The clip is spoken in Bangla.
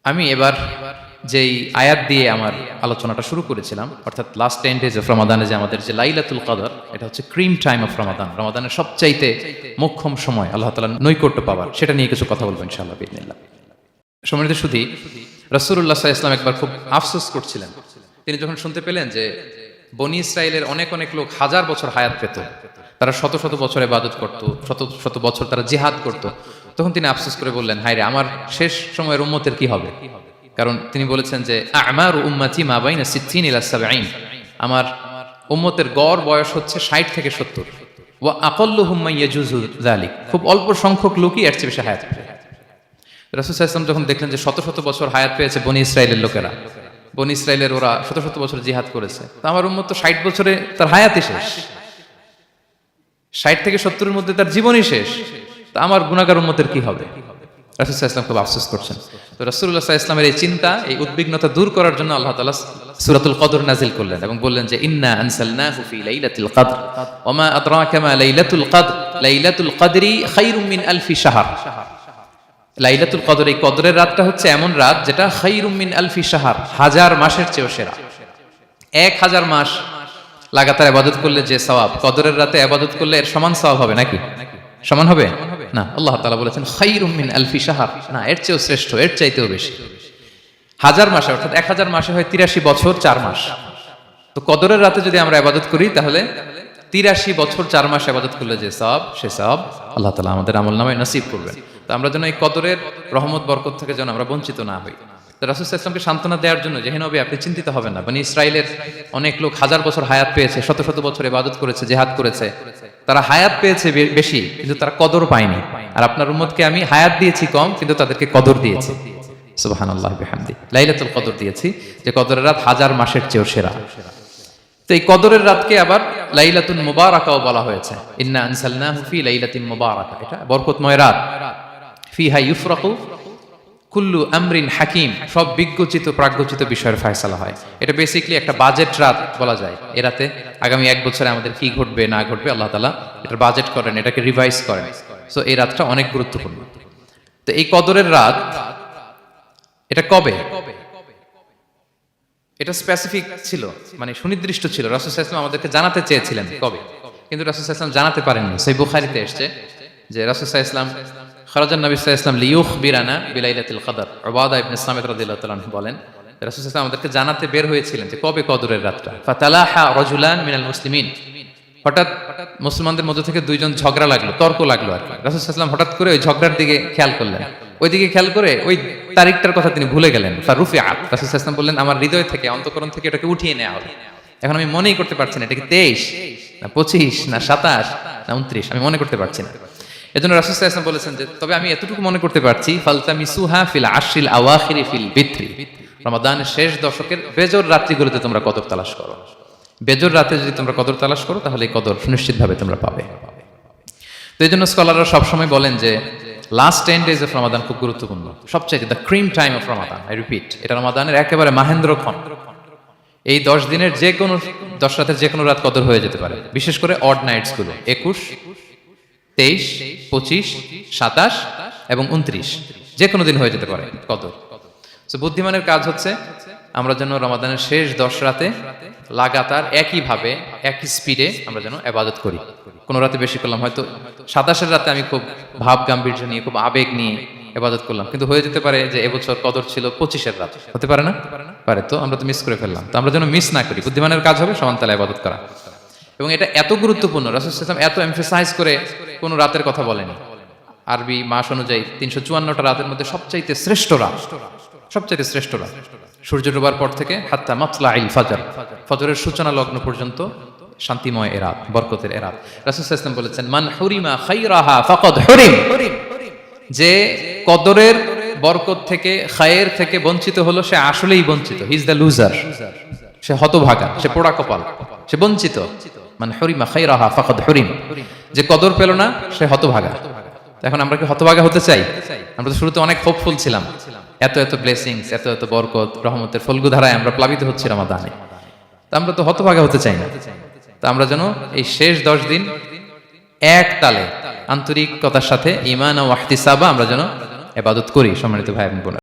আমি এবার যেই আয়াত দিয়ে আমার আলোচনাটা শুরু করেছিলাম, অর্থাৎ লাস্ট 10 days অফ রমাদানে যে আমাদের যে লাইলাতুল কদর, এটা হচ্ছে ক্রিম টাইম অফ রমাদান, রমাদানের সবচাইতে মোক্ষম সময় আল্লাহ তাআলার নৈকট্য পাওয়ার, সেটা নিয়ে কিছু কথা বলবো ইনশাআল্লাহ বিইذنিল্লাহ। সম্মানিত সুধী, রাসূলুল্লাহ সাল্লাল্লাহু আলাইহি ওয়াসাল্লাম একবার খুব আফসোস করছিলেন। তিনি যখন শুনতে পেলেন যে বনী ইসরাইলের অনেক অনেক লোক হাজার বছর হায়াত পেত, তারা শত শত বছর ইবাদত করত, শত শত বছর তারা জিহাদ করত, তখন তিনি আফসোস করে বললেন, হায় রে, আমার শেষ সময়ের উম্মতের কি হবে? কারণ তিনি বলেছেন যে আমারু উম্মতি মা বাইনা 60 ইলা 70, আমার উম্মতের গড় বয়স হচ্ছে 60 থেকে 70। ওয়া আকাল্লুহুম মান ইয়াজুজু যালিক, খুব অল্প সংখ্যক লোকই এর চেয়ে বেশি হায়াত পায়। রাসূল সাল্লাল্লাহু আলাইহি ওয়াসাল্লাম যখন দেখলেন যে শত শত বছর হায়াত পেয়েছে বনী ইসরাইলের লোকেরা, বনী ইসরাইলের ওরা শত শত বছর জিহাদ করেছে, তো আমার উম্মত তো 60 বছরে তার হায়াতই শেষ, 60 থেকে 70 এর মধ্যে তার জীবনই শেষ, তা আমার গুনাহগার উম্মতের কি হবে? রাসূল সাল্লাল্লাহু আলাইহি ওয়াসাল্লাম খুব আফসোস করছেন। তো রাসূলুল্লাহ সাল্লাল্লাহু আলাইহি ওয়াসাল্লামের এই চিন্তা, এই উদ্বিগ্নতা দূর করার জন্য আল্লাহ তাআলা সূরাতুল কদর নাযিল করলেন এবং বললেন যে ইন্না আনসালনাহু ফি লাইলাতিল কদর ওয়া মা আদরাকা মা লাইলাতুল কদর লাইলাতুল কদরি খায়রুম মিন আলফি শাহর। লাইলাতুল কদর, এই কদরের রাতটা হচ্ছে এমন রাত যেটা খায়রুম মিন আলফি শাহর, হাজার মাসের চেয়েও সেরা। 1000 মাস লাগাতার ইবাদত করলে যে সওয়াব, কদরের রাতে ইবাদত করলে এর সমান সওয়াব হবে নাকি? সমান হবে না। আল্লাহ তাআলা বলেছেন খায়রুম মিন আলফি শাহর, না, এর চেয়েও শ্রেষ্ঠ, এর চাইতেও বেশি। 1000 মাসে, অর্থাৎ 1000 মাসে হয় 83 বছর 4 মাস। তো কদরের রাতে যদি আমরা ইবাদত করি তাহলে 83 বছর 4 মাস ইবাদত করলে যে সওয়াব, সে সওয়াব আল্লাহ তাআলা আমাদের আমলনামায় নসিব করবেন। তো আমরা যেন এই কদরের রহমত বরকত থেকে যেন আমরা বঞ্চিত না হই। তো রাসূল সাল্লাল্লাহু আলাইহি ওয়াসাল্লামকে সান্ত্বনা দেওয়ার জন্য, যে হে নবী, আপনি চিন্তিত হবেন না, বনী ইসরাইলের অনেক লোক হাজার বছর হায়াত পেয়েছে, শত শত বছর ইবাদত করেছে, জিহাদ করেছে, তারা হায়াত পেয়েছে বেশি কিন্তু তারা কদর পায়নি। আর আপনার উম্মতকে আমি হায়াত দিয়েছি কম, কিন্তু তাদেরকে কদর দিয়েছি। সুবহানাল্লাহ বিহামদি, লাইলাতুল কদর দিয়েছি, যে কদরের রাত হাজার মাসের চেয়েও সেরা। তো এই কদরের রাতকে আবার লাইলাতুল মুবারাকাও বলা হয়েছে। ইন্না আনসালনাহু ফি লাইলাতিন মুবারাকা, এটা বরকতময় রাত। ফিহা ইউফরাকু কুল্লু আমরিন হাকিম, সব বিজ্ঞচিত প্রাজ্ঞচিত বিষয়ের ফয়সালা হয়। এটা বেসিক্যালি একটা বাজেট রাত বলা যায়। এ রাতে আগামী 1 বছরে আমাদের কি ঘটবে না ঘটবে আল্লাহ তাআলা এটার বাজেট করেন, এটাকে রিভাইজ করেন। সো এই রাতটা অনেক গুরুত্বপূর্ণ। তো এই কদরের রাত, এটা কবে? এটা স্পেসিফিক ছিল, মানে সুনির্দিষ্ট ছিল। রাসূল সাল্লাল্লাহু আলাইহি ওয়াসাল্লাম আমাদেরকে জানাতে চেয়েছিলেন কবে, কিন্তু রাসূল সাল্লাল্লাহু আলাইহি ওয়াসাল্লাম জানাতে পারেননি। সহিহ বুখারীতে এসেছে যে রাসূল সাল্লাল্লাহু আলাইহি ওয়াসাল্লাম খারাজান নবী সাল্লাল্লাহু আলাইহি ওয়াসাল্লাম লিয়ুখবিরানা বিলাইলাতিল কদর। উবাদা ইবনে সামিত রাদিয়াল্লাহু তাআলা আনহু বলেন, রাসূল সাল্লাল্লাহু আলাইহি ওয়াসাল্লাম আমাদেরকে জানাতে বের হয়েছিলেন যে কবে কদরের রাতটা। ফাতালাহা রাজুলান মিনাল মুসলিমিন, হঠাৎ মুসলমানদের মধ্য থেকে দুইজন ঝগড়া লাগলো, তর্ক লাগলো আর কি। রাসূল সাল্লাল্লাহু আলাইহি ওয়াসাল্লাম হঠাৎ করে ওই ঝগড়ার দিকে খেয়াল করলেন, ওইদিকে খেয়াল করে ওই তারিখটার কথা তিনি ভুলে গেলেন। ফারুফিআত, রাসূল সাল্লাল্লাহু আলাইহি ওয়াসাল্লাম বললেন, আমার হৃদয় থেকে, অন্তঃকরণ থেকে এটাকে উঠিয়ে নেওয়া হবে। এখন আমি মনেই করতে পারছি না এটা কি 23 না 25 না 27 না 29, আমি মনে করতে পারছি না। এজন্য রাসূল সাল্লাল্লাহু আলাইহি ওয়াসাল্লাম বলেছেন যে তবে আমি এতটুকু মনে করতে পারছি, ফালতামিসুহা ফিল আশরিল আওয়াখিরি ফিল বিত্রি, রমাদানের শেষ দশকের বেজোর রাত্রিগুলোতে তোমরা কদর তালাশ করো। বেজোর রাতে যদি তোমরা কদর তালাশ করো তাহলে এই কদর সুনিশ্চিতভাবে তোমরা পাবে। তো এই জন্য স্কলাররা সবসময় বলেন যে লাস্ট 10 days অফ রমাদান খুব গুরুত্বপূর্ণ, সবচেয়ে the cream time of Ramadan. I repeat, এটা রমাদানের একেবারে মাহেন্দ্রক্ষণ। এই 10 দিনের যে কোনো 10 রাতের যে কোনো রাত কদর হয়ে যেতে পারে, বিশেষ করে অড নাইটস গুলো 21, 23, 25, 27 এবং 29, যে কোনো দিন হয়ে যেতে পারে কদর। তো বুদ্ধিমানের কাজ হচ্ছে আমরা যেন রমাদানের শেষ 10 রাতে লাগাতার একইভাবে একই স্পিডে আমরা যেন ইবাদত করি। কোনো রাতে বেশি করলাম, হয়তো 27 রাতে আমি খুব ভাব গাম্ভীর্য নিয়ে, খুব আবেগ নিয়ে ইবাদত করলাম, কিন্তু হয়ে যেতে পারে যে এবছর কদর ছিল 25 রাত, হতে পারে না? পারে। তো আমরা তো মিস করে ফেললাম। তো আমরা যেন মিস না করি। বুদ্ধিমানের কাজ হবে সমান তালে ইবাদত করা। এবং এটা এত গুরুত্বপূর্ণ, রাসূল সাল্লাল্লাহু আলাইহি ওয়াসাল্লাম এত এমফাসাইজ করে কোনো রাতের কথা বলেনি। আরবি মাস অনুযায়ী 354টা রাতের মধ্যে সবচাইতে শ্রেষ্ঠ রাত, সবচাইতে শ্রেষ্ঠ রাত সূর্য ডোবার পর থেকে হাত্তা মাতলাইল ফাজর, ফজরের সূচনা লগ্ন পর্যন্ত শান্তিময় এ রাত, বরকতের এ রাত। রাসূল সাল্লাল্লাহু আলাইহি ওয়াসাল্লাম বলেছেন, মান হুরিমা খায়রাহা ফাকাদ হুরিম, যে কদরের বরকত থেকে, খায়ের থেকে বঞ্চিত হলো, সে আসলেই বঞ্চিত। হি ইজ দ্য লুজার, সে হতভাগা, সে পোড়া কপাল, সে বঞ্চিত। মান হুরিমা খায়রাহা ফাকাদ হুরিম, যে কদর পেল না সে হতভাগা। এখন আমরা কি হতভাগা হতে চাই? আমরা তো শুরুতে অনেক হোপফুল ছিলাম, এত এত ব্লেসিংস, এত এত বরকত, রহমতের ফলগুধারায় আমরা প্লাবিত হচ্ছি রমাদানে। তা আমরা তো হতভাগা হতে চাই না। তা আমরা যেন এই শেষ 10 দিন এক তালে আন্তরিকতার সাথে ঈমান ও ইহতিসাবা আমরা যেন ইবাদত করি। সম্মানিত ভাই এবং বোনেরা।